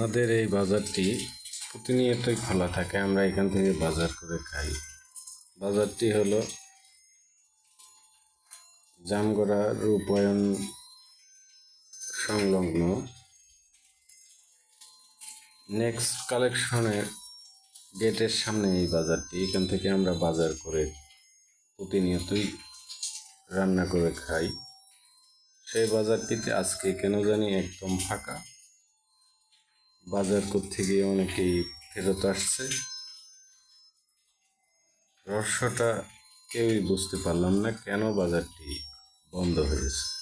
আমাদের এই বাজারটি প্রতিনিয়তই খোলা থাকে। আমরা এখান থেকে বাজার করে খাই। বাজারটি হলো জামগড়া রূপায়ণ সংলগ্ন নেক্সট কালেকশনের গেটের সামনে এই বাজারটি। এখান থেকে আমরা বাজার করে প্রতিনিয়তই রান্না করে খাই। সেই বাজারটিতে আজকে কেন জানি একদম ফাঁকা। বাজার করতে গিয়ে অনেকেই ফেরত আসছে। রহস্যটা কেউই বুঝতে পারলাম না, কেন বাজারটি বন্ধ হয়েছে।